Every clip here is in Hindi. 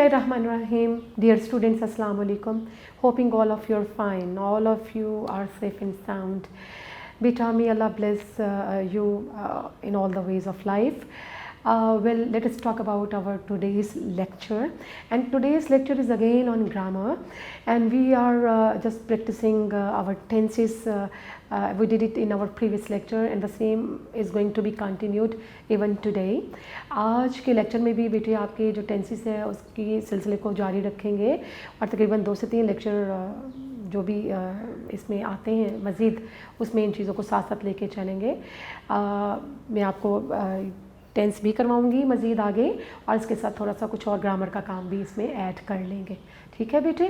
Bismillahirrahmanirrahim. Dear students, Assalamu alaikum. Hoping all of you are fine. All of you are safe and sound. Beta, may Allah bless you in all the ways of life. Well, let us talk about our today's lecture. And today's lecture is again on grammar. And we are just practicing our tenses. We did it in our previous lecture and the same is going to be continued even today. आज के लेक्चर में भी बेटे आपके जो टेंसेस है उसकी सिलसिले को जारी रखेंगे और तकरीबन 2 से 3 लेक्चर जो भी इसमें आते हैं मज़ीद उसमें इन चीज़ों को साथ साथ लेके चलेंगे। मैं आपको टेंस भी करवाऊंगी मज़ीद आगे और इसके साथ थोड़ा सा कुछ और ग्रामर का काम भी इसमें ऐड कर लेंगे। ठीक है बेटे,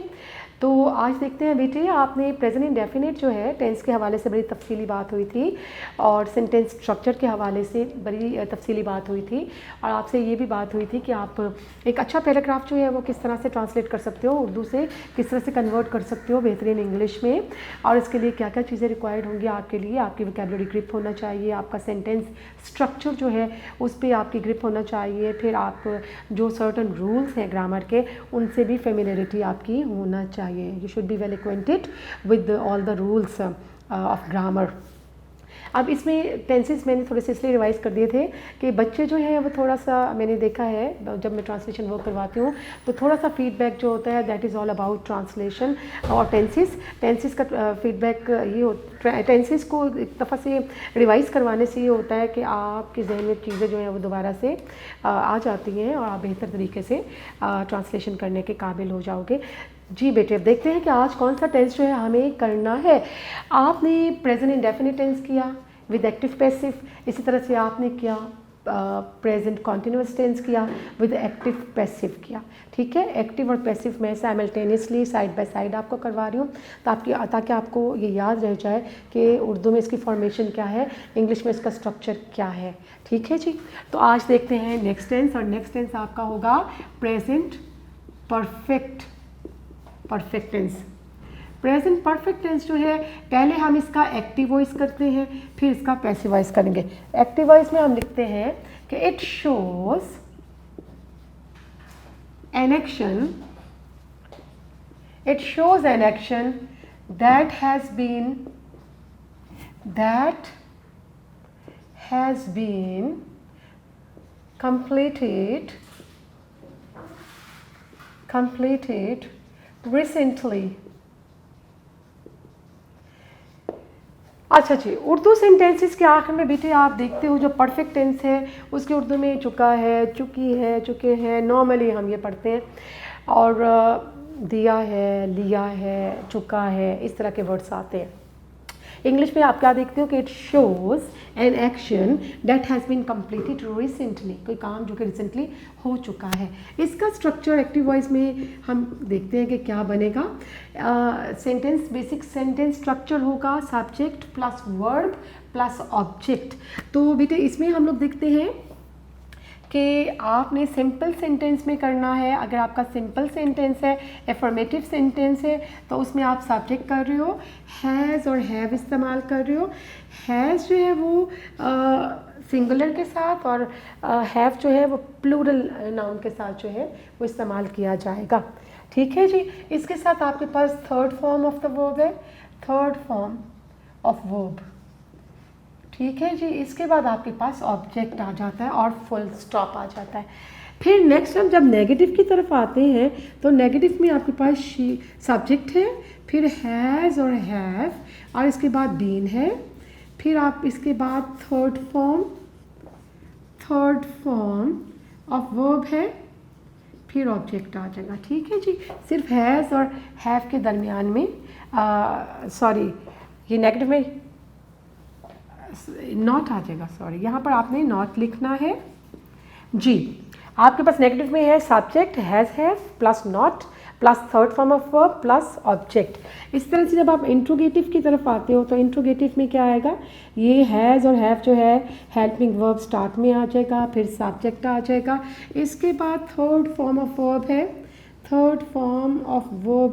तो आज देखते हैं बेटे, आपने प्रेजेंट इंडेफिनिट जो है टेंस के हवाले से बड़ी तफसीली बात हुई थी और सेंटेंस स्ट्रक्चर के हवाले से बड़ी तफसीली बात हुई थी और आपसे ये भी बात हुई थी कि आप एक अच्छा पैराग्राफ जो है वो किस तरह से ट्रांसलेट कर सकते हो, उर्दू से किस तरह से कन्वर्ट कर सकते हो बेहतरीन इंग्लिश में और इसके लिए क्या क्या चीज़ें रिक्वायर्ड होंगी आपके लिए। आपकी वोकैबुलरी ग्रिप होना चाहिए, आपका सेंटेंस स्ट्रक्चर जो है उस पर आपकी ग्रिप होना चाहिए, फिर आप जो सर्टन रूल्स हैं ग्रामर के उनसे भी फेमिलियरिटी आपकी होना चाहिए। You should be well acquainted with all the rules of grammar. अब इसमें टेंसेस मैंने थोड़े से इसलिए रिवाइज़ कर दिए थे कि बच्चे जो हैं वो थोड़ा सा मैंने देखा है जब मैं ट्रांसलेशन वर्क करवाती हूँ तो थोड़ा सा फीडबैक जो होता है that is all about translation और टेंसेस का फीडबैक ये हो टेंसेस को एक दफ़ा से रिवाइज़ करवाने से ये होता है कि आपके जहन में चीज़ें जो हैं वो दोबारा से आ जाती हैं और आप बेहतर तरीके से ट्रांसलेशन करने के काबिल हो जाओगे। जी बेटे, अब देखते हैं कि आज कौन सा टेंस जो है हमें करना है। आपने प्रेजेंट इंडेफिनिट टेंस किया विद एक्टिव पैसिव, इसी तरह से आपने किया प्रेजेंट कॉन्टिन्यूअस टेंस किया विद एक्टिव पैसिव किया। ठीक है, एक्टिव और पैसिव मैं साइमल्टेनियसली साइड बाय साइड आपको करवा रही हूँ ताकि आपको ये याद रह जाए कि उर्दू में इसकी फॉर्मेशन क्या है, इंग्लिश में इसका स्ट्रक्चर क्या है। ठीक है जी, तो आज देखते हैं नेक्स्ट टेंस और नेक्स्ट टेंस आपका होगा present perfect tense. Present perfect tense जो है पहले हम इसका एक्टिव वॉइस करते हैं फिर इसका पैसिव वॉइस करेंगे। एक्टिव वॉइस में हम लिखते हैं कि it shows an action that has been completed recently। अच्छा जी, उर्दू सेंटेंसेस के आखिर में बेटे आप देखते हो जो परफेक्ट टेंस है उसके उर्दू में चुका है, चुकी है, चुके हैं, नॉर्मली हम ये पढ़ते हैं और दिया है, लिया है, चुका है, इस तरह के वर्ड्स आते हैं। इंग्लिश में आप क्या देखते हो कि it shows an action that has been completed recently, कोई काम जो कि रिसेंटली हो चुका है। इसका स्ट्रक्चर एक्टिव वॉइस में हम देखते हैं कि क्या बनेगा। सेंटेंस बेसिक सेंटेंस स्ट्रक्चर होगा subject plus verb plus object. तो बेटे इसमें हम लोग देखते हैं कि आपने सिंपल सेंटेंस में करना है। अगर आपका सिंपल सेंटेंस है, एफर्मेटिव सेंटेंस है, तो उसमें आप सब्जेक्ट कर रहे हो, हैज़ और हैव इस्तेमाल कर रहे हो। हैज़ जो है वो सिंगुलर के साथ और हैव जो है वो प्लूरल नाउन के साथ जो है वो इस्तेमाल किया जाएगा। ठीक है जी, इसके साथ आपके पास third form of the verb है, थर्ड फॉर्म ऑफ वर्ब। ठीक है जी, इसके बाद आपके पास ऑब्जेक्ट आ जाता है और फुल स्टॉप आ जाता है। फिर नेक्स्ट हम जब नेगेटिव की तरफ आते हैं तो नेगेटिव में आपके पास सब्जेक्ट है, फिर हैज़ और हैव और इसके बाद बीन है, फिर आप इसके बाद थर्ड फॉर्म ऑफ वर्ब है, फिर ऑब्जेक्ट आ जाएगा। ठीक है जी, सिर्फ हैज़ और हैव के दरमियान में सॉरी ये नेगेटिव में नॉट आ जाएगा, सॉरी यहाँ पर आपने नॉट लिखना है जी। आपके पास नेगेटिव में है subject has have plus not plus third form of verb plus object. इस तरह से जब आप इंट्रोगेटिव की तरफ आते हो तो इंट्रोगेटिव में क्या आएगा, ये हैज़ और हैव जो है हेल्पिंग वर्ब स्टार्ट में आ जाएगा, फिर सब्जेक्ट आ जाएगा, इसके बाद थर्ड फॉर्म ऑफ वर्ब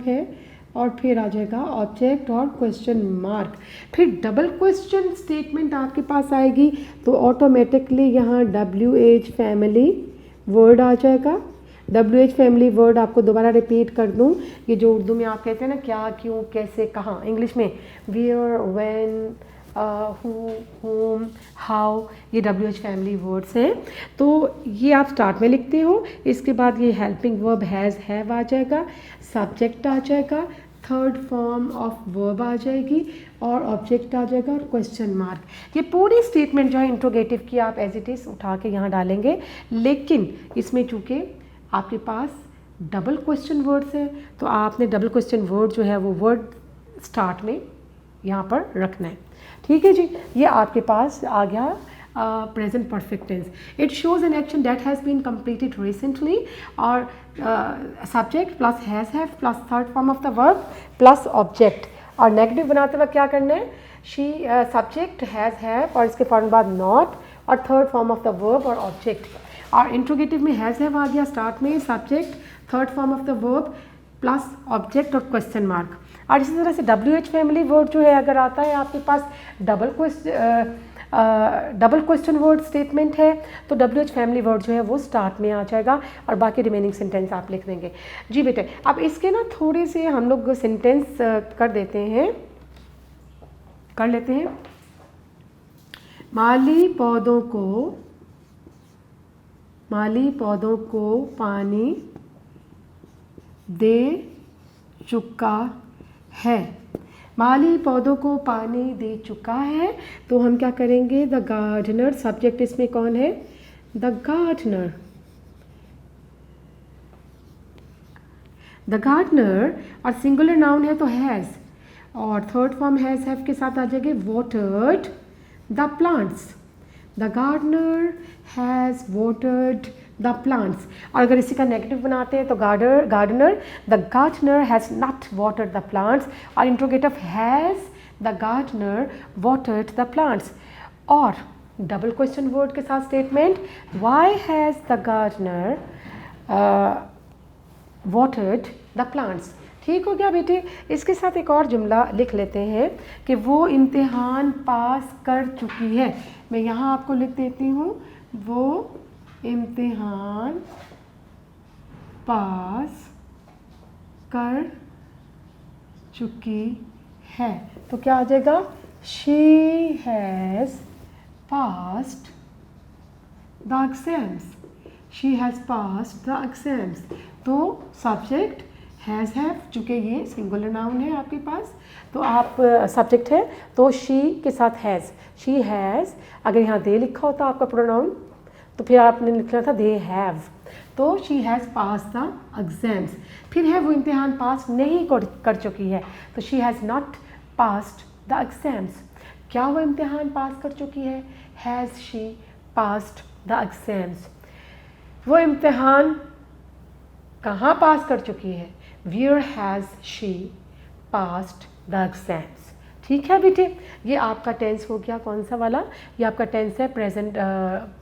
है और फिर आ जाएगा ऑब्जेक्ट और क्वेश्चन मार्क। फिर डबल क्वेश्चन स्टेटमेंट आपके पास आएगी तो ऑटोमेटिकली यहाँ WH फैमिली वर्ड आ जाएगा। WH फैमिली वर्ड आपको दोबारा रिपीट कर दूं, ये जो उर्दू में आप कहते हैं ना क्या, क्यों, कैसे, कहाँ, इंग्लिश में where, when, who, whom, how, ये WH फैमिली वर्ड्स हैं। तो ये आप स्टार्ट में लिखते हो, इसके बाद ये हेल्पिंग वर्ब हैज़, हैव आ जाएगा, सब्जेक्ट आ जाएगा, थर्ड फॉर्म ऑफ वर्ब आ जाएगी और ऑब्जेक्ट आ जाएगा और क्वेश्चन मार्क। ये पूरी स्टेटमेंट जो है इंट्रोगेटिव की आप एज इट इज़ उठा के यहाँ डालेंगे, लेकिन इसमें चूँकि आपके पास डबल क्वेश्चन वर्ड्स हैं तो आपने डबल क्वेश्चन वर्ड जो है वो वर्ड स्टार्ट में यहाँ पर रखना है। ठीक है जी, ये आपके पास आ गया present perfect tense. It shows an action that has been completed recently और subject plus has, have plus third form of the verb plus object. और नेगेटिव बनाते वक्त क्या करना है, शी, सब्जेक्ट, हैज़, हैव और इसके फौरन बाद नॉट और third form of the verb और ऑब्जेक्ट। और इंट्रोगेटिव में हैज़, हैव आ गया स्टार्ट में, subject, third form of the verb plus object और क्वेश्चन मार्क। और इसी तरह से WH फैमिली वर्ड जो है अगर आता है आपके पास डबल क्वेश्चन वर्ड स्टेटमेंट है तो WH फैमिली वर्ड जो है वो स्टार्ट में आ जाएगा और बाकी रिमेनिंग सेंटेंस आप लिख देंगे। जी बेटे, अब इसके ना थोड़े से हम लोग सेंटेंस कर लेते हैं। माली पौधों को पानी दे चुका है। माली पौधों को पानी दे चुका है तो हम क्या करेंगे, द गार्डनर, सब्जेक्ट इसमें कौन है, द गार्डनर। द गार्डनर और सिंगुलर नाउन है तो हैज़ और थर्ड फॉर्म हैज़, हैव के साथ आ जाएंगे watered the plants. The gardener has watered the plants. और अगर इसी का नेगेटिव बनाते हैं तो gardener, the gardener has not watered the plants और interrogative has the gardener watered the plants. और डबल क्वेश्चन वर्ड के साथ statement, why has the gardener watered the plants. ठीक हो गया बेटे। इसके साथ एक और जुमला लिख लेते हैं कि वो इम्तिहान पास कर चुकी है। मैं यहाँ आपको लिख देती हूँ, वो इम्तिहान पास कर चुकी है तो क्या आ जाएगा, she has passed the exams. She has passed the exams. तो सब्जेक्ट हैज़, हैव, चूँकि ये सिंगुलर नाउन है आपके पास तो आप सब्जेक्ट है तो शी के साथ हैज़, शी हैज़। अगर यहाँ दे लिखा होता आपका प्रोनाउन तो फिर आपने लिखना था दे हैव। तो she has pass the exams. फिर है वो इम्तिहान पास नहीं कर चुकी है तो she has not passed the exams. क्या वो इम्तिहान पास कर चुकी है, has she passed the exams. वो इम्तिहान कहाँ पास कर चुकी है, where has she passed the exams. ठीक है बेटे, ये आपका टेंस हो गया कौन सा वाला, ये आपका टेंस है प्रेजेंट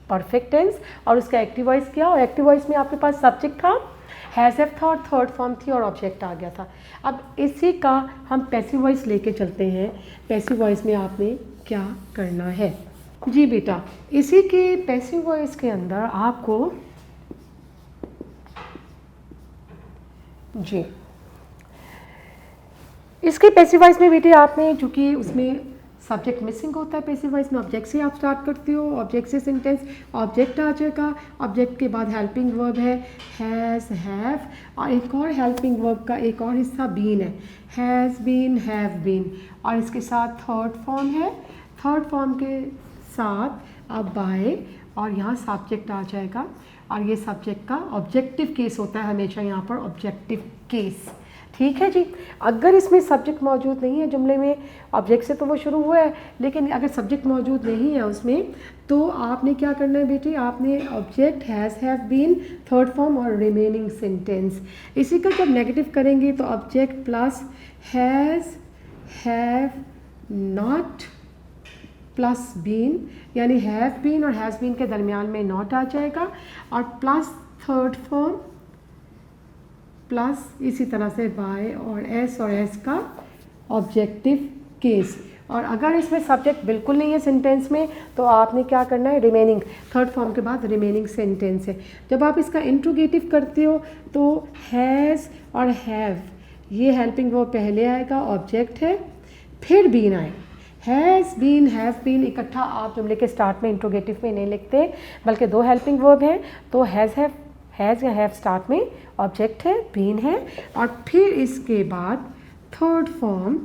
परफेक्ट टेंस और उसका एक्टिव वॉइस क्या, और एक्टिव वॉइस में आपके पास सब्जेक्ट था, हैज़, हैव था और थर्ड फॉर्म थी और ऑब्जेक्ट आ गया था। अब इसी का हम पैसिव वॉइस लेके चलते हैं। पैसिव वॉइस में आपने क्या करना है जी बेटा, इसी के पैसिव वॉइस के अंदर आपको जी इसके पैसिव वॉइस में बेटे आपने, चूँकि उसमें सब्जेक्ट मिसिंग होता है, पैसिव वॉइस में ऑब्जेक्ट से आप स्टार्ट करते हो, ऑब्जेक्ट से सेंटेंस, ऑब्जेक्ट आ जाएगा, ऑब्जेक्ट के बाद हेल्पिंग वर्ब है हैज़, हैव और एक और हेल्पिंग वर्ब का एक और हिस्सा बीन है, हैज़ बीन, हैव बीन और इसके साथ थर्ड फॉर्म है, थर्ड फॉर्म के साथ अब बाय और यहाँ सब्जेक्ट आ जाएगा और ये सब्जेक्ट का ऑब्जेक्टिव केस होता है हमेशा यहाँ पर, ऑब्जेक्टिव केस। ठीक है जी। अगर इसमें सब्जेक्ट मौजूद नहीं है जुमले में, ऑब्जेक्ट से तो वो शुरू हुआ है लेकिन अगर सब्जेक्ट मौजूद नहीं है उसमें तो आपने क्या करना है बेटी, आपने object has, have been, third form और रिमेनिंग सेंटेंस। इसी का जब नेगेटिव करेंगे तो object plus has, have, not plus been, यानी हैव बीन और हैज़ बीन के दरमियान में नॉट आ जाएगा और प्लस थर्ड फॉर्म प्लस इसी तरह से बाय और एस का ऑब्जेक्टिव केस। और अगर इसमें सब्जेक्ट बिल्कुल नहीं है सेंटेंस में तो आपने क्या करना है, रिमेनिंग, थर्ड फॉर्म के बाद रिमेनिंग सेंटेंस है। जब आप इसका इंट्रोगेटिव करते हो तो हैज़ और हैव, ये हेल्पिंग वर्ब पहले आएगा, ऑब्जेक्ट है, फिर बीन आएगा। हैज़ बीन, हैव बीन इकट्ठा आप जुमले के स्टार्ट में इंट्रोगेटिव में नहीं लिखते, बल्कि दो हेल्पिंग वर्ब हैं, तो हैज़ या हैव स्टार्ट में ऑब्जेक्ट है, बीन है, और फिर इसके बाद थर्ड फॉर्म,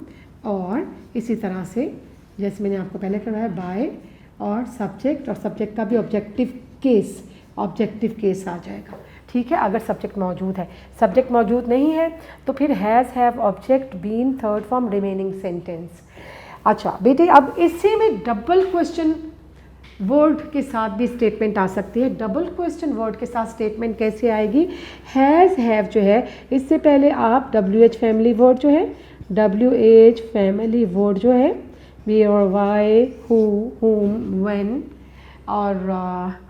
और इसी तरह से जैसे मैंने आपको पहले करवाया बाय और सब्जेक्ट का भी ऑब्जेक्टिव केस आ जाएगा। ठीक है, अगर सब्जेक्ट मौजूद है। सब्जेक्ट मौजूद नहीं है तो फिर has, have, object, been, third form, remaining sentence. अच्छा बेटे, अब इसी में डबल क्वेश्चन वर्ड के साथ भी स्टेटमेंट आ सकती है। डबल क्वेश्चन वर्ड के साथ स्टेटमेंट कैसे आएगी? हैज़, हैव जो है, इससे पहले आप WH फैमिली वर्ड जो है, WH फैमिली वर्ड जो है, वेयर, वाई, हु, हुम, व्हेन और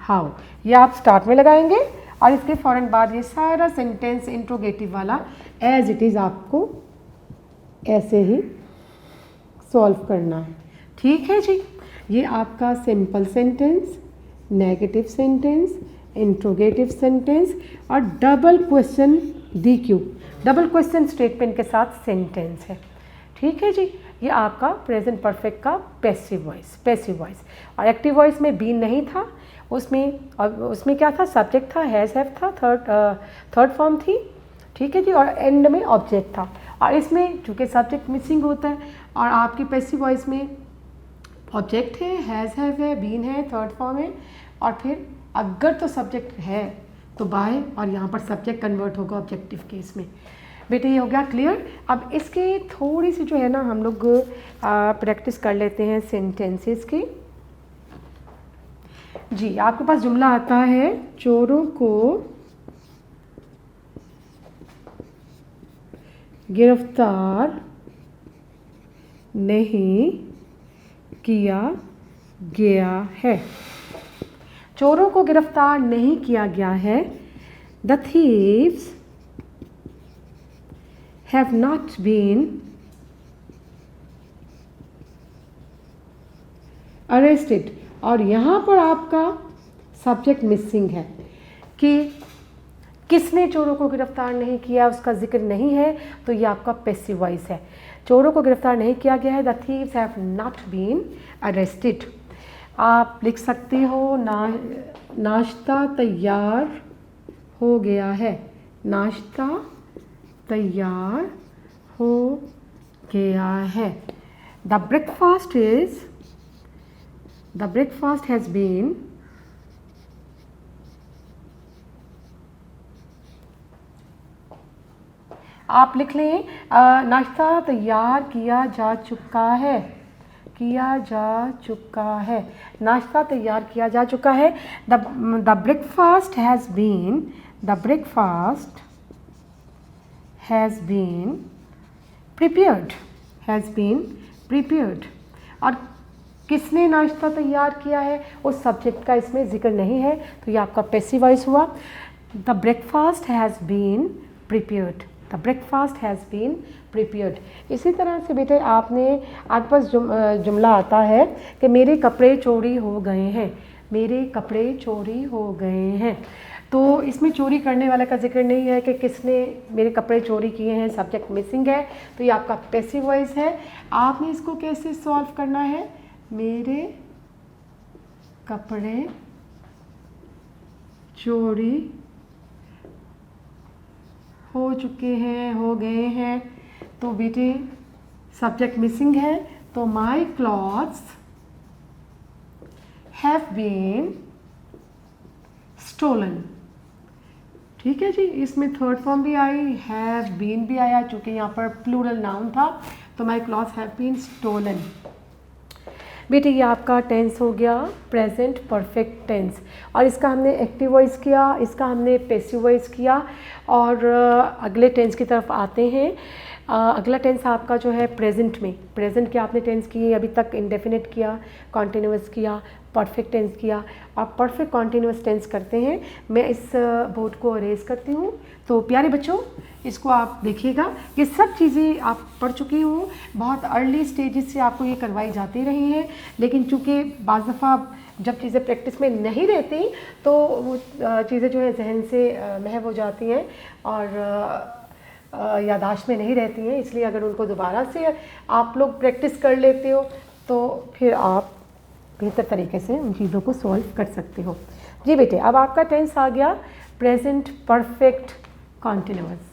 हाउ, ये आप स्टार्ट में लगाएंगे और इसके फ़ौरन बाद ये सारा सेंटेंस इंट्रोगेटिव वाला एज इट इज़ आपको ऐसे ही सॉल्व करना है। ठीक है जी, ये आपका simple sentence, negative sentence, interrogative sentence और double question DQ, double question statement के साथ सेंटेंस है। ठीक है जी, ये आपका प्रेजेंट परफेक्ट का पैसिव वॉइस। और एक्टिव वॉइस में बीन नहीं था, उसमें क्या था, सब्जेक्ट था, हैज़, हैव था, थर्ड फॉर्म थी। ठीक है जी, और एंड में ऑब्जेक्ट था। और इसमें चूँकि सब्जेक्ट मिसिंग होता है और आपकी पैसिव वॉइस में ऑब्जेक्ट है, हैज़, हैव है, बीन है, थर्ड फॉर्म है, और फिर अगर तो सब्जेक्ट है तो बाय, और यहाँ पर सब्जेक्ट कन्वर्ट होगा ऑब्जेक्टिव केस में। बेटे ये हो गया क्लियर। अब इसकी थोड़ी सी जो है ना हम लोग प्रैक्टिस कर लेते हैं सेंटेंसेस की। जी, आपके पास जुमला आता है, चोरों को गिरफ्तार नहीं किया गया है। चोरों को गिरफ्तार नहीं किया गया है। The thieves have not been arrested. और यहाँ पर आपका सब्जेक्ट मिसिंग है कि किसने चोरों को गिरफ्तार नहीं किया, उसका जिक्र नहीं है, तो ये आपका पैसिव वॉइस है। चोरों को गिरफ्तार नहीं किया गया है, the thieves have not been arrested. आप लिख सकते हो नाश्ता तैयार हो गया है। नाश्ता तैयार हो गया है। द ब्रेकफास्ट हैज़ बीन आप लिख लें नाश्ता तैयार किया जा चुका है। नाश्ता तैयार किया जा चुका है। The breakfast has been prepared. और किसने नाश्ता तैयार किया है, उस सब्जेक्ट का इसमें जिक्र नहीं है, तो ये आपका पैसिव वॉइस हुआ। The breakfast has been prepared. इसी तरह से बेटे आपके पास जुमला आता है कि मेरे कपड़े चोरी हो गए हैं। तो इसमें चोरी करने वाले का जिक्र नहीं है कि किसने मेरे कपड़े चोरी किए हैं, सब्जेक्ट मिसिंग है, तो ये आपका पैसिव वॉइस है। आपने इसको कैसे सॉल्व करना है? मेरे कपड़े चोरी हो गए हैं, तो बेटे सब्जेक्ट मिसिंग है, तो my clothes have been stolen. ठीक है जी, इसमें थर्ड फॉर्म भी आई, हैव बीन भी आया, चूँकि यहाँ पर प्लूरल नाउन था, तो my clothes have been stolen. बेटे ये आपका टेंस हो गया प्रेजेंट परफेक्ट टेंस, और इसका हमने एक्टिव वॉइस किया, इसका हमने पैसिव वॉइस किया। और अगले टेंस की तरफ आते हैं। अगला टेंस आपका जो है प्रेजेंट के आपने टेंस किए अभी तक, इंडेफिनिट किया, कॉन्टिन्यूअस किया, परफेक्ट टेंस किया और परफेक्ट कॉन्टिन्यूस टेंस करते हैं। मैं इस बोर्ड को अरेज करती हूँ। तो प्यारे बच्चों, इसको आप देखिएगा, ये सब चीज़ें आप पढ़ चुकी हो, बहुत अर्ली स्टेजेस से आपको ये करवाई जाती रही हैं, लेकिन चूँकि बाज़ दफ़ा जब चीज़ें प्रैक्टिस में नहीं रहती तो वो चीज़ें जो है जहन से महव हो जाती हैं और याददाश्त में नहीं रहती हैं। इसलिए अगर उनको दोबारा से आप लोग प्रैक्टिस कर लेते हो तो फिर आप बेहतर तरीके से उन चीज़ों को सॉल्व कर सकते हो। जी बेटे, अब आपका टेंस आ गया प्रेजेंट परफेक्ट कॉन्टिन्यूअस।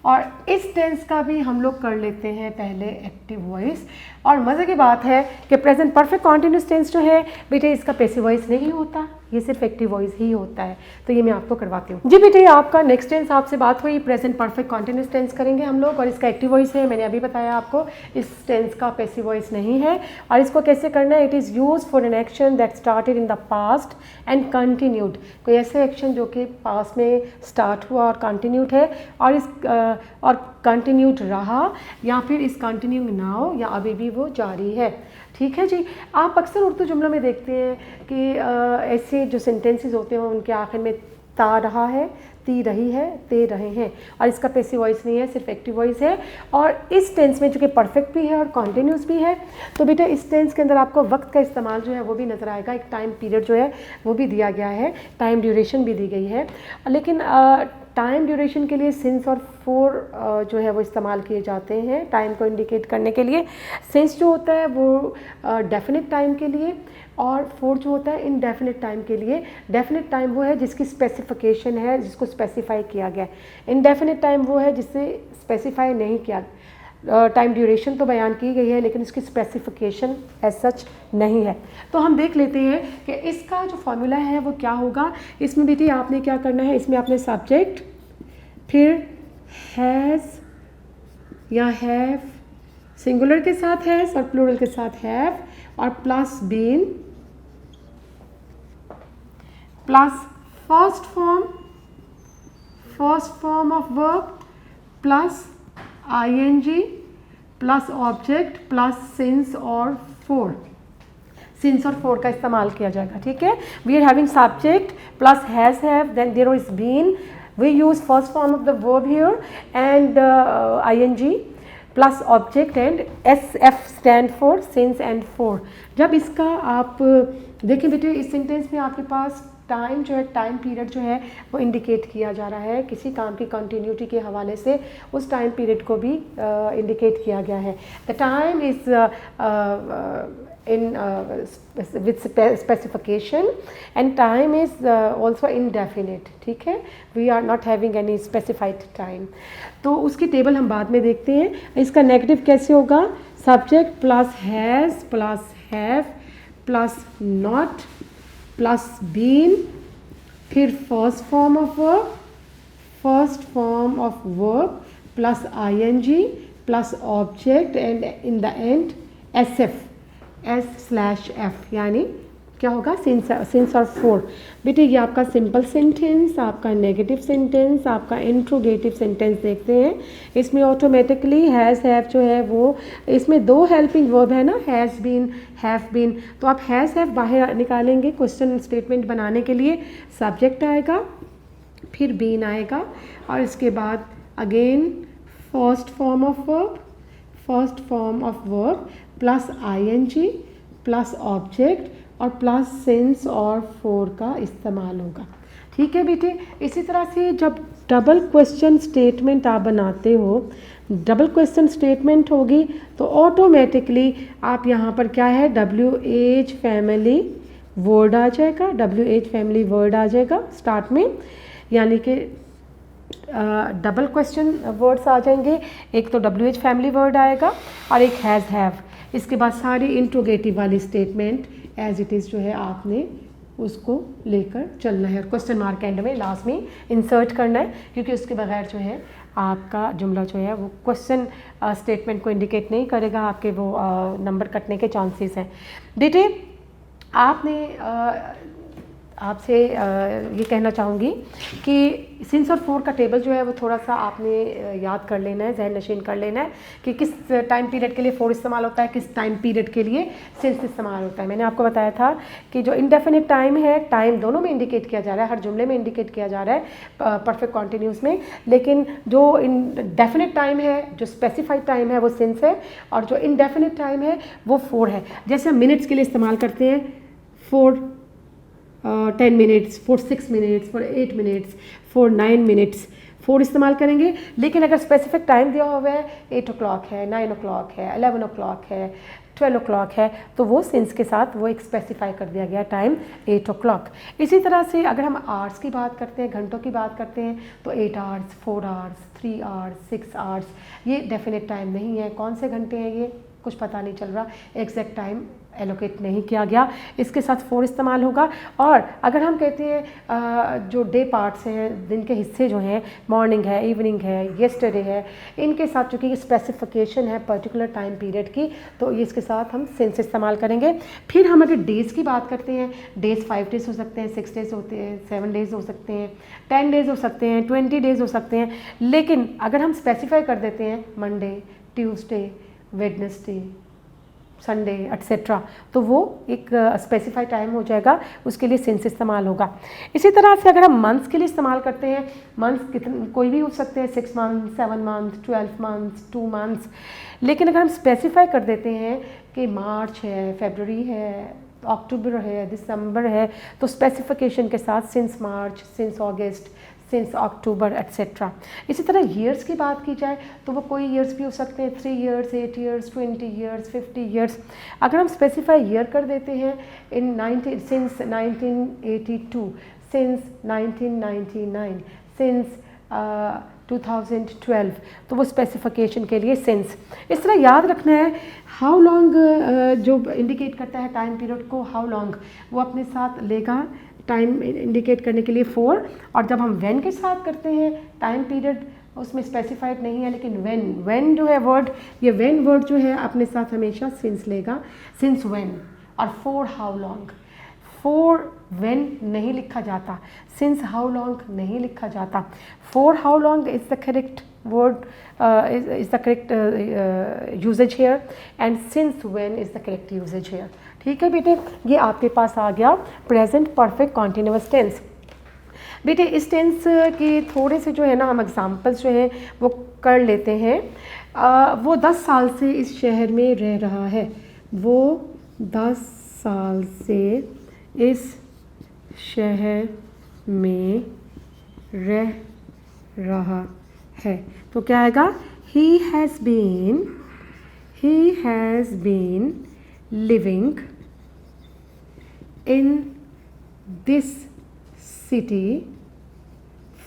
और इस टेंस का भी हम लोग कर लेते हैं पहले एक्टिव वॉइस। और मज़े की बात है कि प्रेजेंट परफेक्ट कॉन्टिन्यूस टेंस जो है बेटे, इसका पैसिव वॉइस नहीं होता, ये सिर्फ एक्टिव वॉइस ही होता है। तो ये मैं आपको करवाती हूँ। जी बेटे, आपका नेक्स्ट टेंस आपसे बात हुई, प्रेजेंट परफेक्ट कॉन्टिन्यूस टेंस करेंगे हम लोग और इसका एक्टिव वॉइस है। मैंने अभी बताया आपको इस टेंस का पैसिव वॉइस नहीं है। और इसको कैसे करना है? It is use for an action that started in the past and continued. कोई ऐसे एक्शन जो कि पास्ट में स्टार्ट हुआ और कंटिन्यूड है और कंटिन्यूड रहा, या फिर इस कंटिन्यूइंग नाउ, या अभी भी वो जारी है। ठीक है जी। आप अक्सर उर्दू जुमलों में देखते हैं कि ऐसे जो सेंटेंसेस होते हैं उनके आखिर में ता रहा है, ती रही है, ते रहे हैं, और इसका पैसिव वॉइस नहीं है, सिर्फ एक्टिव वॉइस है। और इस टेंस में चूँकि परफेक्ट भी है और कॉन्टिन्यूस भी है, तो बेटा इस टेंस के अंदर आपको वक्त का इस्तेमाल जो है वो भी नज़र आएगा। एक टाइम पीरियड जो है वो भी दिया गया है, टाइम ड्यूरेशन भी दी गई है। लेकिन टाइम ड्यूरेशन के लिए सिंस और फोर जो है वो इस्तेमाल किए जाते हैं टाइम को इंडिकेट करने के लिए। सिंस जो होता है वो डेफिनेट टाइम के लिए, और फोर जो होता है इनडेफिनेट टाइम के लिए। डेफिनेट टाइम वो है जिसकी स्पेसिफिकेशन है, जिसको स्पेसिफाई किया गया। इनडेफिनेट टाइम वो है जिसे स्पेसिफाई नहीं किया। टाइम ड्यूरेशन तो बयान की गई है लेकिन उसकी स्पेसिफिकेशन एज सच नहीं है। तो हम देख लेते हैं कि इसका जो फॉर्मूला है वो क्या होगा। इसमें बेटी आपने क्या करना है, इसमें आपने सब्जेक्ट, फिर हैज़ या हैव, सिंगुलर के साथ हैज़ और प्लूरल के साथ हैव, और plus been, plus first form of verb, plus ing, plus object, plus since और फोर। सिंस और फोर का इस्तेमाल किया जाएगा। ठीक है, we are having subject plus has have, then there is been, we use first form of the verb here and ing plus object and SF stand for since and for. जब इसका आप देखें बेटे, इस सेंटेंस में आपके पास टाइम जो है, टाइम पीरियड जो है वो इंडिकेट किया जा रहा है किसी काम की कंटिन्यूटी के हवाले से, उस टाइम पीरियड को भी इंडिकेट किया गया है। The time is in with specification and time is also indefinite। ठीक है, we are not having any specified time। तो उसकी टेबल हम बाद में देखते हैं। इसका नेगेटिव कैसे होगा? Subject plus has plus have plus not plus been, फिर first form of verb plus ing plus object and in the end SF S/F, यानी क्या होगा? सिंस और फोर। बेटे ये आपका सिंपल सेंटेंस, आपका नेगेटिव सेंटेंस, आपका इंट्रोगेटिव सेंटेंस देखते हैं। इसमें ऑटोमेटिकली हैज़ हैव जो है वो, इसमें दो हेल्पिंग वर्ब है ना, हैज़ बीन, हैव बीन। तो आप हैज़ हैव बाहर निकालेंगे क्वेश्चन स्टेटमेंट बनाने के लिए। सब्जेक्ट आएगा, फिर बीन आएगा, और इसके बाद again first form of verb plus ing plus object और प्लस सिंस और फोर का इस्तेमाल होगा। ठीक है बेटे, इसी तरह से जब डबल क्वेश्चन स्टेटमेंट आप बनाते हो, डबल क्वेश्चन स्टेटमेंट होगी तो ऑटोमेटिकली आप यहाँ पर क्या है, WH फैमिली वर्ड आ जाएगा, WH फैमिली वर्ड आ जाएगा स्टार्ट में, यानी कि डबल क्वेश्चन वर्ड्स आ जाएंगे। एक तो WH फैमिली वर्ड आएगा और एक हैज़ हैव। इसके बाद सारी इंट्रोगेटिव वाली स्टेटमेंट एज इट इज़ जो है आपने उसको लेकर चलना है, और क्वेश्चन मार्क एंड में लास्ट में इंसर्ट करना है, क्योंकि उसके बगैर जो है आपका जुमला जो है वो क्वेश्चन स्टेटमेंट को इंडिकेट नहीं करेगा, आपके वो नंबर कटने के चांसेस हैं। बेटे आपने आपसे ये कहना चाहूँगी कि सिंस और फोर का टेबल जो है वो थोड़ा सा आपने याद कर लेना है, जहन नशीन कर लेना है कि किस टाइम पीरियड के लिए फोर इस्तेमाल होता है, किस टाइम पीरियड के लिए सिंस इस्तेमाल होता है। मैंने आपको बताया था कि जो इंडेफिनिट टाइम है, टाइम दोनों में इंडिकेट किया जा रहा है, हर जुमले में इंडिकेट किया जा रहा है परफेक्ट कॉन्टिन्यूस में, लेकिन जो डेफिनिट टाइम है, जो स्पेसिफाइड टाइम है वो सिंस है, और जो इनडेफिनिट टाइम है वो फोर है। जैसे हम मिनट्स के लिए इस्तेमाल करते हैं four 10 minutes, for 6 minutes, for 8 minutes, for 9 minutes, four इस्तेमाल करेंगे। लेकिन अगर स्पेसिफिक टाइम दिया हुआ है 8 o'clock है, 9 o'clock है, 11 o'clock है, 12 o'clock है, तो वो सिंस के साथ वो एक स्पेसिफाई कर दिया गया टाइम 8 o'clock। इसी तरह से अगर हम आवर्स की बात करते हैं, घंटों की बात करते हैं, तो 8 hours, 4 hours, 3 hours, 6 hours, ये डेफिनेट टाइम नहीं है। कौन से घंटे हैं ये कुछ पता नहीं चल रहा, एग्जैक्ट टाइम एलोकेट नहीं किया गया, इसके साथ फोर इस्तेमाल होगा। और अगर हम कहते हैं जो डे पार्ट्स हैं, दिन के हिस्से जो हैं, मॉर्निंग है, इवनिंग है, येस्टरडे है, इनके साथ चूँकि ये स्पेसिफिकेशन है पर्टिकुलर टाइम पीरियड की, तो ये इसके साथ हम सिंस इस्तेमाल करेंगे। फिर हम अगर डेज़ की बात करते हैं, डेज़ 5 days हो सकते हैं, 6 days होते हैं, 7 days हो सकते हैं, 10 days हो सकते हैं, 20 days हो सकते हैं। लेकिन अगर हम स्पेसिफाई कर देते हैं Monday, Tuesday, Wednesday, Sunday etcetera, तो वो एक स्पेसिफाइड टाइम हो जाएगा, उसके लिए सिंस इस्तेमाल होगा। इसी तरह से अगर हम मंथ्स के लिए इस्तेमाल करते हैं, मंथ्स कितने कोई भी हो सकते हैं, 6 months, 7 months, 12 months, 2 months। लेकिन अगर हम स्पेसिफाई कर देते हैं कि मार्च है, फरवरी है, अक्टूबर है, दिसंबर है, तो स्पेसिफिकेशन के साथ सिंस मार्च, सिंस अगस्त, सिंस अक्टूबर एट्सेट्रा। इसी तरह ईयर्स की बात की जाए तो वो कोई ईयर्स भी हो सकते हैं, 3 years, 8 years, 20 years, 50 years। अगर हम स्पेसिफाई ईयर कर देते हैं सिंस 1982, सिंस 1999, सिंस 2012, तो वो स्पेसिफिकेशन के लिए सिंस। इस तरह याद रखना है हाउ लॉन्ग जो इंडिकेट करता है टाइम पीरियड को, हाउ लॉन्ग वो अपने साथ लेगा टाइम इंडिकेट करने के लिए फोर। और जब हम व्हेन के साथ करते हैं टाइम पीरियड, उसमें स्पेसिफाइड नहीं है, लेकिन व्हेन जो है वर्ड, ये व्हेन वर्ड जो है अपने साथ हमेशा सिंस लेगा, सिंस व्हेन। और for how long, for when नहीं लिखा जाता, सिंस हाउ लॉन्ग नहीं लिखा जाता। For how long is the correct word is the correct usage here, and since when is the correct usage here। ठीक है बेटे, ये आपके पास आ गया प्रेजेंट परफेक्ट कॉन्टिन्यूअस टेंस। बेटे इस टेंस के थोड़े से जो है ना हम एग्जांपल्स जो हैं वो कर लेते हैं। वो 10 साल से इस शहर में रह रहा है, वो 10 साल से इस शहर में रह रहा है, तो क्या आएगा, he has been living in this city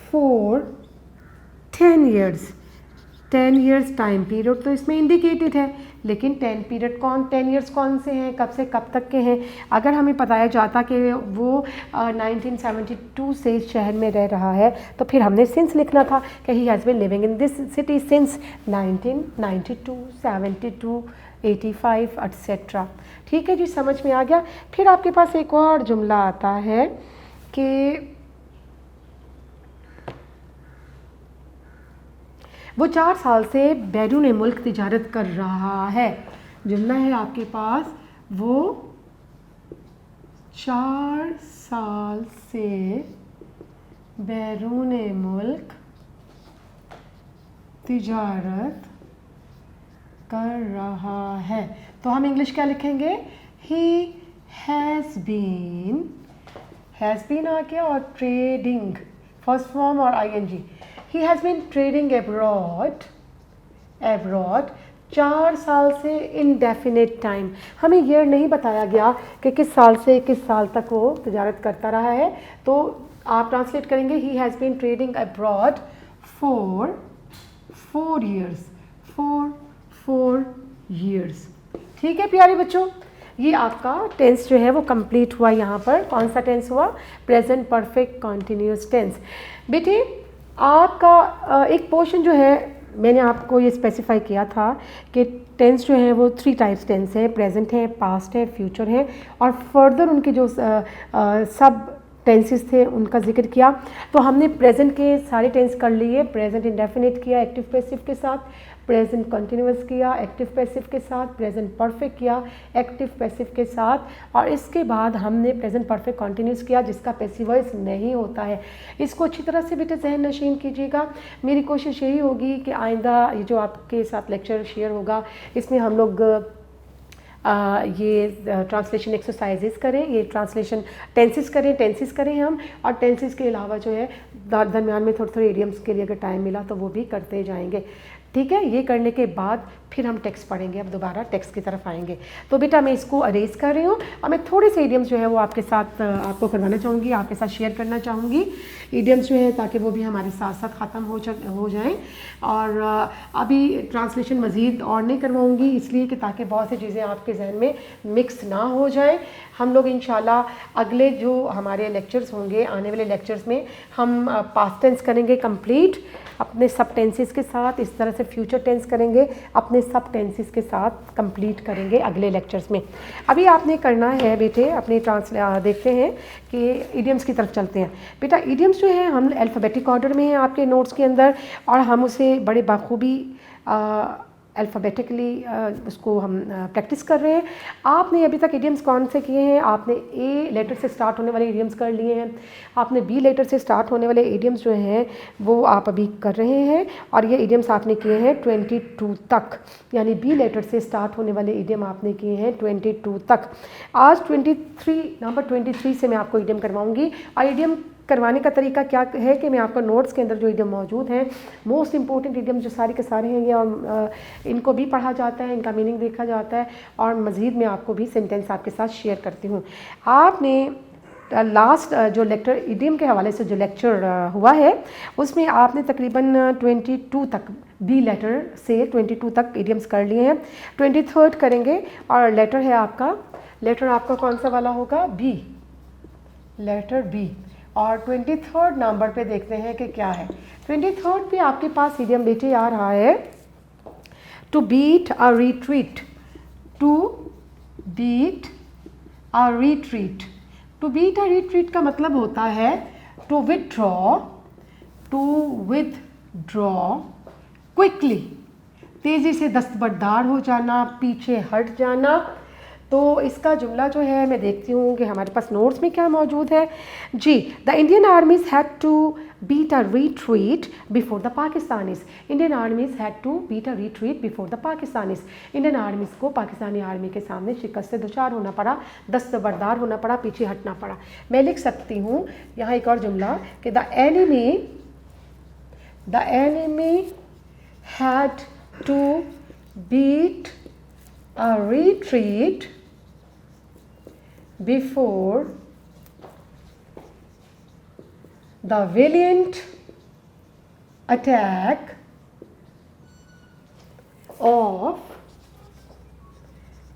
for 10 years। 10 years time period तो इसमें इंडिकेटेड है, लेकिन 10 years कौन से हैं, कब से कब तक के हैं। अगर हमें बताया जाता कि वो 1972 से इस शहर में रह रहा है, तो फिर हमने सिंस लिखना था कि he has been living in this city since 1992, 72, 85 etcetera. ठीक है जी, समझ में आ गया। फिर आपके पास एक और जुमला आता है कि वो 4 साल से बैरून मुल्क तिजारत कर रहा है। जुमला है आपके पास, वो 4 साल से बैरून मुल्क तिजारत कर रहा है, तो हम इंग्लिश क्या लिखेंगे, ही हैज़ बीन आ गया और ट्रेडिंग फर्स्ट फॉर्म और ING। He has been trading abroad 4 साल से indefinite time। हमें ईयर नहीं बताया गया कि किस साल से किस साल तक वो तिजारत करता रहा है, तो आप ट्रांसलेट करेंगे he has been trading abroad for 4 years, for 4 years। ठीक है प्यारे बच्चों, ये आपका टेंस जो है वो कंप्लीट हुआ। यहाँ पर कौन सा टेंस हुआ, प्रेजेंट परफेक्ट कॉन्टिन्यूस टेंस। बेटे आपका एक पोर्शन जो है, मैंने आपको ये स्पेसिफाई किया था कि टेंस जो है वो 3 टाइप्स टेंस है, प्रेजेंट है, पास्ट है, फ्यूचर है, और फर्दर उनके जो सब टेंसेस थे उनका जिक्र किया। तो हमने प्रेजेंट के सारे टेंस कर लिए। प्रेजेंट इंडेफिनिट किया एक्टिव पैसिव के साथ, प्रेजेंट कंटिन्यूअस किया एक्टिव पैसिव के साथ, प्रेजेंट परफेक्ट किया एक्टिव पैसिव के साथ, और इसके बाद हमने प्रेजेंट परफेक्ट कंटिन्यूस किया जिसका पैसिव वॉइस नहीं होता है। इसको अच्छी तरह से बेटे जहन नशीन कीजिएगा। मेरी कोशिश यही होगी कि आइंदा ये जो आपके साथ लेक्चर शेयर होगा इसमें हम लोग ये ट्रांसलेशन एक्सरसाइजेस करें, ये ट्रांसलेशन टेंसेस करें हम, और टेंसेस के अलावा जो है दरमियान में थोड़े थोड़े इडियम्स के लिए अगर टाइम मिला तो वो भी करते जाएंगे। ठीक है, ये करने के बाद फिर हम टेक्स्ट पढ़ेंगे। अब दोबारा टेक्स्ट की तरफ आएंगे। तो बेटा मैं इसको अरेज कर रही हूँ और मैं थोड़े से इडियम्स जो है वो आपके साथ आपको करवाना चाहूँगी, आपके साथ शेयर करना चाहूँगी इडियम्स जो है, ताकि वो भी हमारे साथ साथ ख़त्म हो जाएं। और अभी ट्रांसलेशन मज़ीद और नहीं करवाऊँगी इसलिए कि ताकि बहुत सी चीज़ें आपके जहन में मिक्स ना हो जाएं। हम लोग इंशाल्लाह अगले जो हमारे लेक्चर्स होंगे, आने वाले लेक्चर्स में हम पास्ट टेंस करेंगे कंप्लीट अपने सब टेंसेस के साथ, इस तरह से फ्यूचर टेंस करेंगे अपने सब टेंसेस के साथ कंप्लीट करेंगे अगले लेक्चर्स में। अभी आपने करना है बेटे अपने देखते हैं कि इडियम्स की तरफ चलते हैं। बेटा इडियम्स जो है हम अल्फ़ाबेटिक ऑर्डर में हैं आपके नोट्स के अंदर, और हम उसे बड़े बाखूबी अल्फ़ाबेटिकली उसको हम प्रैक्टिस कर रहे हैं। आपने अभी तक इडियम्स कौन से किए हैं? आपने ए लेटर से स्टार्ट होने वाले इडियम्स कर लिए हैं, आपने बी लेटर से स्टार्ट होने वाले इडियम्स जो हैं वो आप अभी कर रहे हैं, और ये इडियम्स आपने किए हैं 22 तक, यानी बी लेटर से स्टार्ट होने वाले इडियम आपने किए हैं 22 तक। आज 23 नंबर 23 से मैं आपको इडियम करवाऊँगी, और इडियम करवाने का तरीका क्या है कि मैं आपको नोट्स के अंदर जो इडियम मौजूद हैं, मोस्ट इंपॉर्टेंट इडियम जो सारे के सारे हैं ये, और इनको भी पढ़ा जाता है, इनका मीनिंग देखा जाता है, और मज़ीद मैं आपको भी सेंटेंस आपके साथ शेयर करती हूँ। आपने लास्ट जो लेक्चर इडियम के हवाले से जो लेक्चर हुआ है उसमें आपने तकरीबन 22 तक बी लेटर से 22 तक इडियम्स कर लिए हैं। 23rd करेंगे, और लेटर है आपका कौन सा वाला होगा? B, letter B. और 23rd नंबर पे देखते हैं कि क्या है। 23rd पे आपके पास इडियम बेटे आ रहा है to beat a retreat, to beat a retreat. To beat a retreat का मतलब होता है टू विथड्रॉ क्विकली, तेज़ी से दस्तबरदार हो जाना, पीछे हट जाना। तो इसका जुमला जो है मैं देखती हूँ कि हमारे पास नोट्स में क्या मौजूद है जी। The Indian armies had to beat a retreat before the Pakistanis. Indian armies had to beat a retreat before the Pakistanis. Indian armies को पाकिस्तानी आर्मी के सामने शिकस्त से दुचार होना पड़ा, दस्तबरदार होना पड़ा, पीछे हटना पड़ा। मैं लिख सकती हूँ यहाँ एक और जुमला कि the enemy had to beat a retreat before the valiant attack of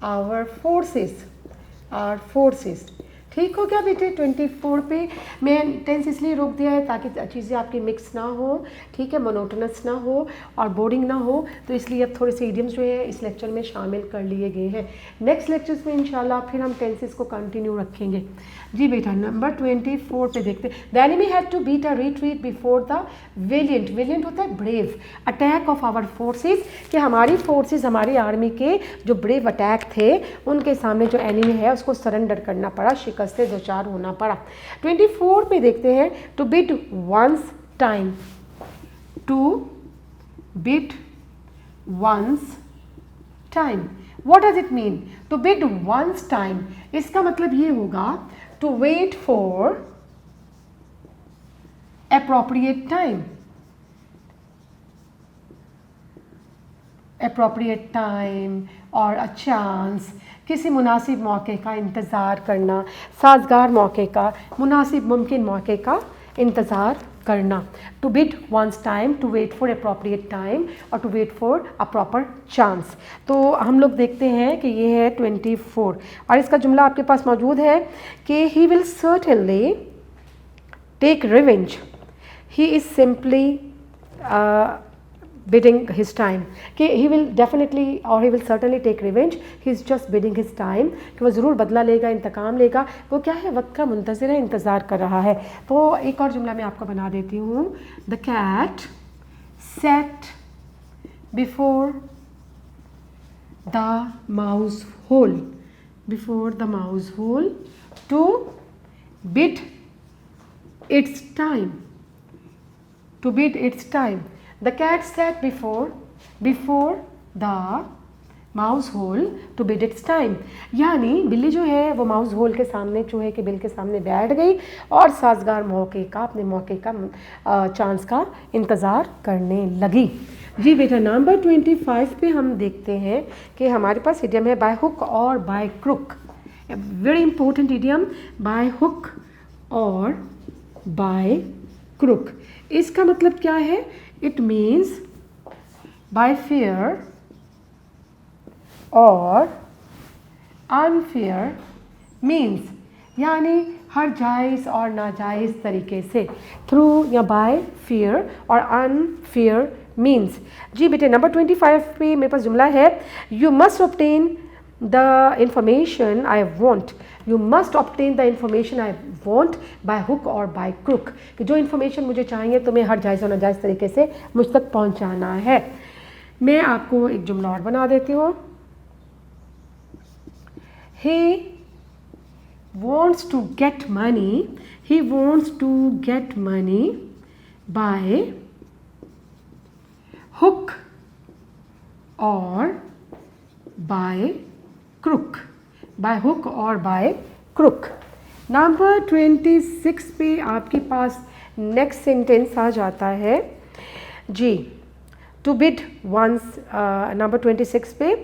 our forces। ठीक हो गया बेटे। 24 पे मैं टेंस इसलिए रोक दिया है ताकि चीज़ें आपकी मिक्स ना हो, ठीक है, मोनोटोनस ना हो और बोरिंग ना हो, तो इसलिए अब थोड़े से इडियम्स जो है इस लेक्चर में शामिल कर लिए गए हैं। नेक्स्ट लेक्चर्स में इंशाल्लाह फिर हम टेंसेस को कंटिन्यू रखेंगे। जी बेटा नंबर 24 पे देखते हैं। The enemy had to beat a retreat before the valiant होता है brave, attack of our forces, कि हमारी फोर्सेस, हमारी आर्मी के जो ब्रेव अटैक थे उनके सामने जो एनिमी है उसको सरेंडर करना पड़ा, शिकस्त से दो चार होना पड़ा। 24 पे देखते हैं to bide one's time, to bide one's time. What does it mean? To bide one's time, इसका मतलब ये होगा to wait for appropriate time, appropriate time और a chance, किसी मुनासिब मौके का इंतज़ार करना, साजगार मौके का, मुनासिब मुमकिन मौके का इंतज़ार करना। To bide one's time, to wait for appropriate time और to wait for a proper chance. तो हम लोग देखते हैं कि ये है 24 और इसका जुमला आपके पास मौजूद है कि he will certainly take revenge, he is simply bidding his time, कि he will definitely or he will certainly take revenge, he is just bidding his time, कि वो ज़रूर बदला लेगा, इंतकाम लेगा, वो क्या है, वक्त का मुंतज़िर है, इंतज़ार कर रहा है। तो एक और जुमला मैं आपको बना देती हूँ, the cat sat before the mouse hole, before the mouse hole to bid its time, to bid its time. The cat sat before the mouse hole to bide its time, यानी बिल्ली जो है वो माउस होल के सामने, चूहे के बिल के सामने बैठ गई और साजगार मौके का, अपने मौके का चांस का इंतज़ार करने लगी। जी बेटा, नंबर 25 पे हम देखते हैं कि हमारे पास इडियम है by hook or by crook. Very important idiom, by hook or by crook. इसका मतलब क्या है? इट मीन्स बाय फेयर और अनफेयर मीन्स, यानी हर जायज़ और नाजायज़ तरीके से, थ्रू या बाय फेयर और अनफेयर मीन्स। जी बेटे, नंबर 25 पे मेरे पास जुमला है, you must obtain the information I want, you must obtain the information I want by hook or by crook, कि जो इन्फॉर्मेशन मुझे चाहिए तुम्हें हर जायज़ और नाजायज़ तरीके से मुझ तक पहुंचाना है। मैं आपको एक जुमला और बना देती हूँ, he wants to get money, he wants to get money by hook or by crook, by hook or by crook। Number 26 पे आपके पास नेक्स्ट सेंटेंस आ जाता है जी, टू बिड वंस। नंबर 26 पे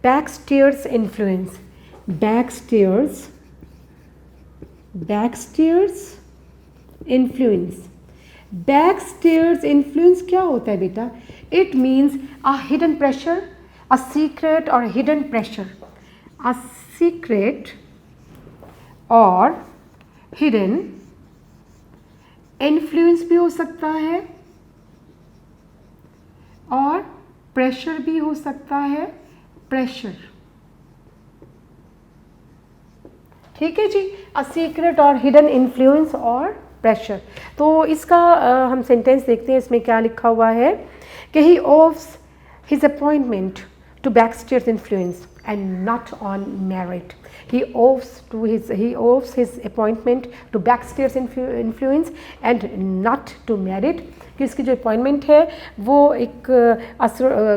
बैकस्टेयर्स इन्फ्लुएंस, बैकस्टेयर्स इन्फ्लुएंस। बैकस्टेयर्स इन्फ्लुएंस क्या होता है बेटा? It means a hidden pressure, a secret और हिडन प्रेशर, अ सीक्रेट और हिडन इन्फ्लुएंस भी हो सकता है और प्रेशर भी हो सकता है, प्रेशर। ठीक है जी, अ सीक्रेट और हिडन इन्फ्लुएंस और प्रेशर। तो इसका हम सेंटेंस देखते हैं, इसमें क्या लिखा हुआ है कि he owes his appointment to backstairs influence and not on merit. he owes his appointment to backstairs influence and not to merit, कि इसकी जो अपॉइंटमेंट है वो एक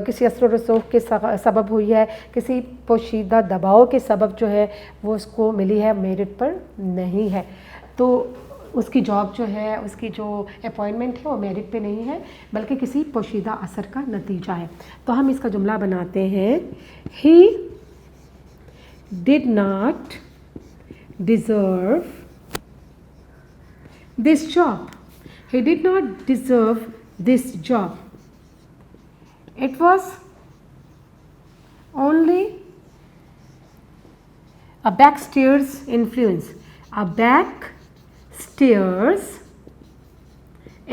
किसी असर रसूख के सबब हुई है, किसी पोशीदा दबाव के सबब जो है वो उसको मिली है, मेरिट पर नहीं है। तो उसकी जॉब जो है, उसकी जो अपॉइंटमेंट है वो मेरिट पे नहीं है बल्कि किसी पोशीदा असर का नतीजा है। तो हम इसका जुमला बनाते हैं, ही did not deserve this job, he did not deserve this job, it was only a backstairs influence, a backstairs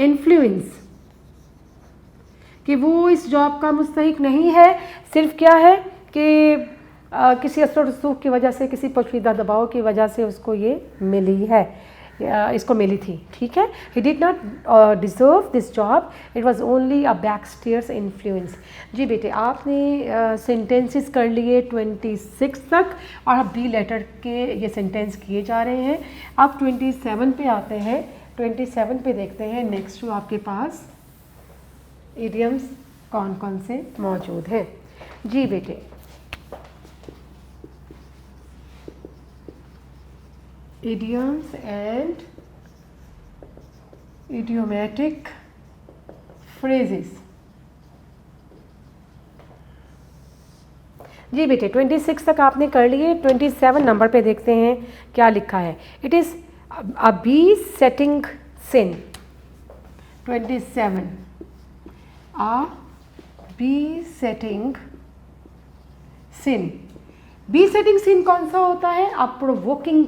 influence, कि वो इस जॉब का मुस्तहिक नहीं है, सिर्फ क्या है कि किसी असर रसूख की वजह से, किसी पोशीदा दबाव की वजह से उसको ये मिली है, इसको मिली थी। ठीक है, he did not deserve this job, it was only a backstairs influence। जी बेटे, आपने सेंटेंसेस कर लिए 26 तक और अब बी लेटर के ये सेंटेंस किए जा रहे हैं। अब 27 पे आते हैं। 27 पे देखते हैं नेक्स्ट जो आपके पास इडियम्स कौन कौन से मौजूद हैं। जी बेटे, idioms and idiomatic phrases। जी बेटे, 26 तक आपने कर लिए। 27 नंबर पे देखते हैं क्या लिखा है। It is a besetting sin. 27 a besetting sin. Besetting sin कौन सा होता है? अ प्रोवोकिंग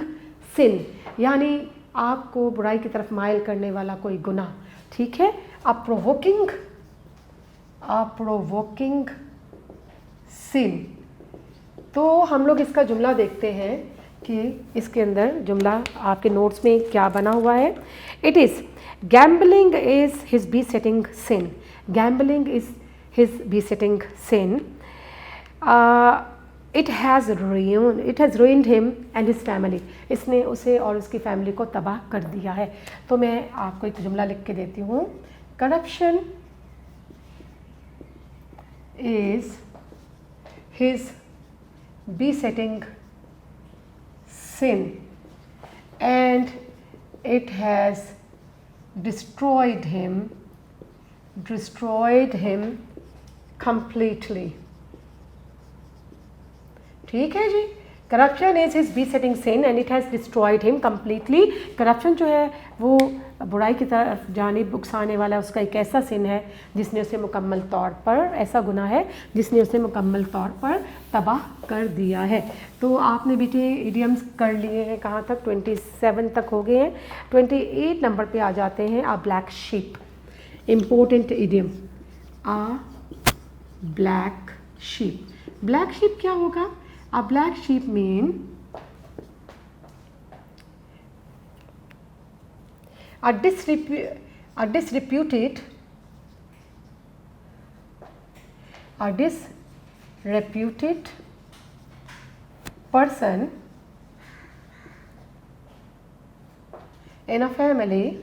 सिन, यानी आपको बुराई की तरफ माइल करने वाला कोई गुनाह। ठीक है, अ प्रोवोकिंग अ प्रोवोकिंग सिन। तो हम लोग इसका जुमला देखते हैं कि इसके अंदर जुमला आपके नोट्स में क्या बना हुआ है। It is gambling is his besetting sin. Gambling is his besetting sin. It has ruined him and his family. इसने उसे और उसकी फैमिली को तबाह कर दिया है। तो मैं आपको एक जुमला लिख के देती हूँ। Corruption is his besetting sin and it has destroyed him completely। ठीक है जी। Corruption is his besetting sin and it has destroyed him completely। Corruption जो है वो बुराई की तरफ जानिब उकसाने वाला उसका एक ऐसा सिन है जिसने उसे मुकम्मल तौर पर, ऐसा गुनाह है जिसने उसे मुकम्मल तौर पर तबाह कर दिया है। तो आपने बेटे इडियम्स कर लिए हैं कहाँ तक? 27 तक हो गए हैं। 28 नंबर पे आ जाते हैं। अ ब्लैक शीप, इम्पोर्टेंट इडियम, अ ब्लैक शीप। ब्लैक शीप क्या होगा? अ black sheep mean a disreputed person in a family,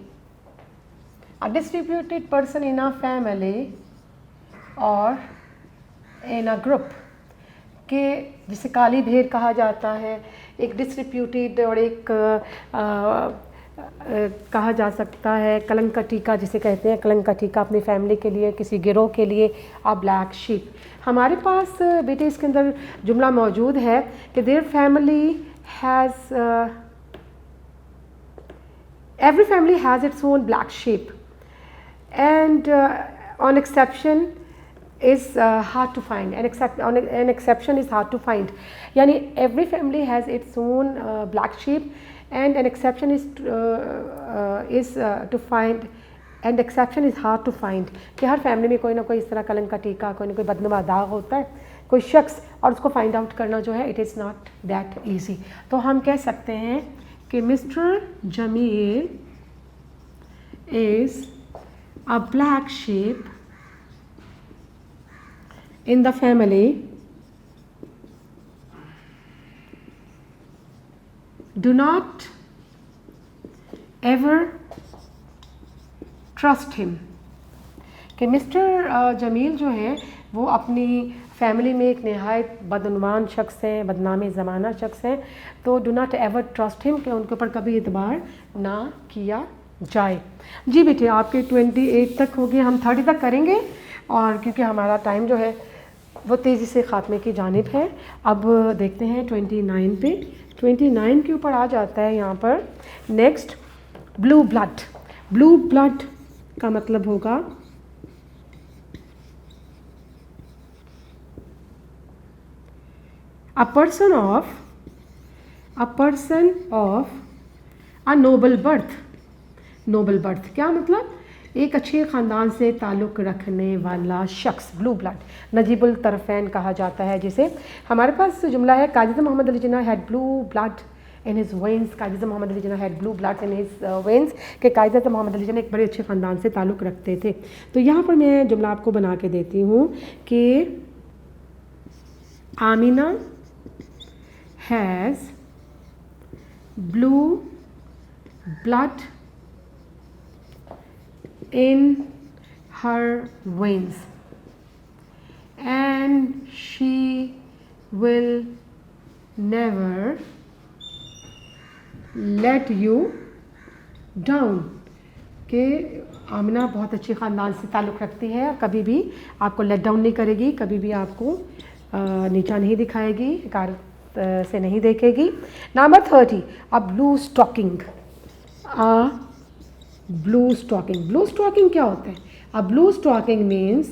a disreputed person in a family or in a group के जिसे काली भेड़ कहा जाता है। एक डिसरिप्यूटेड और एक कहा जा सकता है कलंकटी का, जिसे कहते हैं कलंकटी का अपनी फैमिली के लिए, किसी गिरोह के लिए, अ ब्लैक शीप। हमारे पास बेटे इसके अंदर जुमला मौजूद है कि their family has, every family has its own black sheep and on exception is hard to find, an exception is hard to find। यानी every family has its own black sheep and an exception is to find, and exception is hard to find। कि हर फैमिली में कोई ना कोई इस तरह कलंकटी का, कोई ना कोई बदनुमा दाग होता है, कोई शख्स, और उसको फाइंड आउट करना जो है it is not that easy. तो हम कह सकते हैं कि mister Jamil is a black sheep in the family, do not ever trust him। कि मिस्टर जमील जो है वो अपनी फैमिली में एक नहायत बदनुमान शख्स हैं, बदनामी ज़माना शख्स हैं। तो do not ever trust him, कि उनके ऊपर कभी एतबार ना किया जाए। जी बेटे आपके 28 तक हो गए, हम 30 तक करेंगे और क्योंकि हमारा टाइम जो है वो तेज़ी से ख़ात्मे की जानिब है। अब देखते हैं 29 पे। 29 के ऊपर आ जाता है यहाँ पर next blue blood. Blue blood का मतलब होगा a person of a noble birth. Noble birth क्या मतलब? एक अच्छे ख़ानदान से ताल्लुक़ रखने वाला शख्स, ब्लू ब्लड, नजीबुल तरफ़ैन कहा जाता है जिसे। हमारे पास जुमला है Quaid Mohammad Ali Jinnah had blue blood in his veins. Quaid Mohammad Ali Jinnah had blue blood in his veins, के कायद मोहम्मद अली जिन्ना एक बड़े अच्छे ख़ानदान से ताल्लुक़ रखते थे। तो यहाँ पर मैं जुमला आपको बना के देती हूँ कि Amina has blue blood in her veins and she will never let you down। कि आमिना बहुत अच्छे ख़ानदान से ताल्लुक़ रखती है, कभी भी आपको लेट डाउन नहीं करेगी, कभी भी आपको नीचा नहीं दिखाएगी, कार से नहीं देखेगी। Number 30 a blue stocking. Blue stocking. Blue stocking क्या होता है? A blue stocking means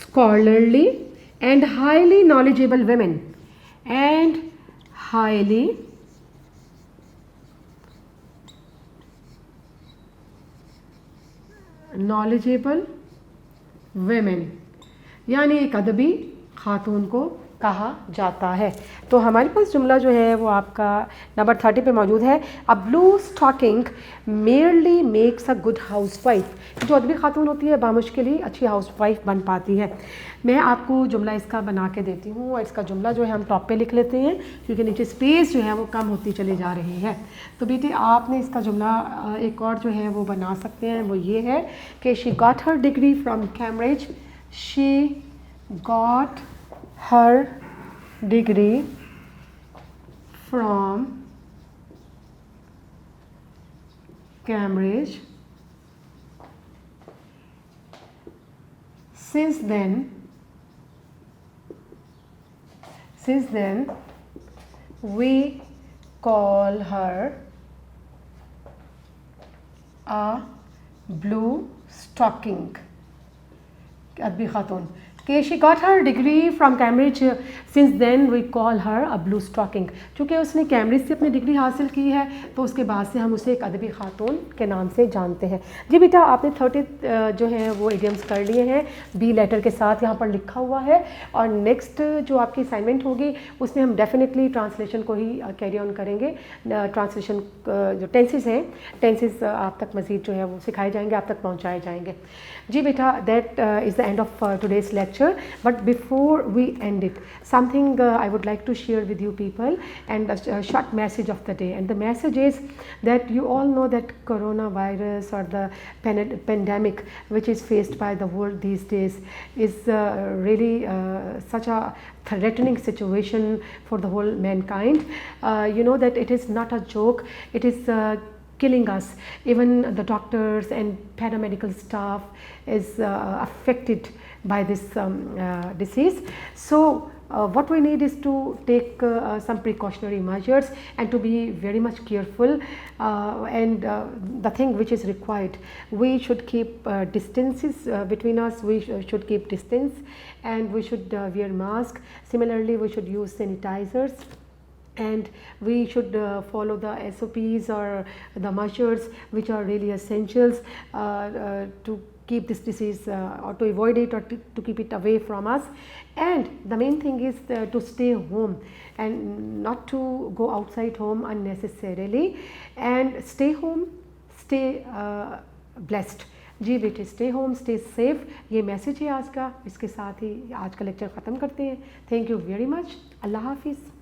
scholarly and highly knowledgeable women and highly knowledgeable women, यानी एक अदबी खातून को कहा जाता है। तो हमारे पास जुमला जो है वो आपका नंबर 30 पे मौजूद है। A blue stocking merely makes a good housewife. जो अदबी खातून होती है बामुश्किल ही अच्छी हाउस वाइफ बन पाती है। मैं आपको जुमला इसका बना के देती हूँ और इसका जुमला जो है हम टॉप पे लिख लेते हैं क्योंकि नीचे स्पेस जो है वो कम होती चली जा रही है। तो बेटे आपने इसका जुमला एक और जो है वो बना सकते हैं, वो ये है कि she got her degree from Cambridge. She got her degree from Cambridge. Since then we call her a blue stocking. अदबी खातून कि she got her degree from Cambridge, since then we call her a blue stocking. चूँकि उसने कैम्ब्रिज से अपनी डिग्री हासिल की है तो उसके बाद से हम उसे एक अदबी खातून के नाम से जानते हैं। जी बेटा आपने 30 जो है वो इडियम्स कर लिए हैं, बी लेटर के साथ यहाँ पर लिखा हुआ है। और नेक्स्ट जो आपकी असाइनमेंट होगी उसमें हम डेफिनेटली ट्रांसलेशन को ही कैरी ऑन करेंगे। ट्रांसलेशन जो टेंसेस हैं, टेंसेस आप तक मज़ीद जो है वो सिखाए जाएंगे, आप तक पहुँचाए जाएंगे। जी बेटा that is the end of today's lecture, but before we end it, something I would like to share with you people, and a short message of the day. And the message is that you all know that coronavirus or the pandemic which is faced by the world these days is really such a threatening situation for the whole mankind. You know that it is not a joke, it is killing us. Even the doctors and paramedical staff is affected by this disease. So what we need is to take some precautionary measures and to be very much careful, and the thing which is required, we should keep distances between us, we should keep distance, and we should wear mask. Similarly we should use sanitizers, and we should follow the SOPs or the measures which are really essentials to keep this disease or to avoid it or to keep it away from us. And the main thing is to stay home and not to go outside home unnecessarily, and stay home, stay blessed. जी बेटे स्टे होम स्टे सेफ, ये मैसेज है आज का। इसके साथ ही आज का लेक्चर ख़त्म करते हैं। Thank you very much. अल्लाह हाफिज़।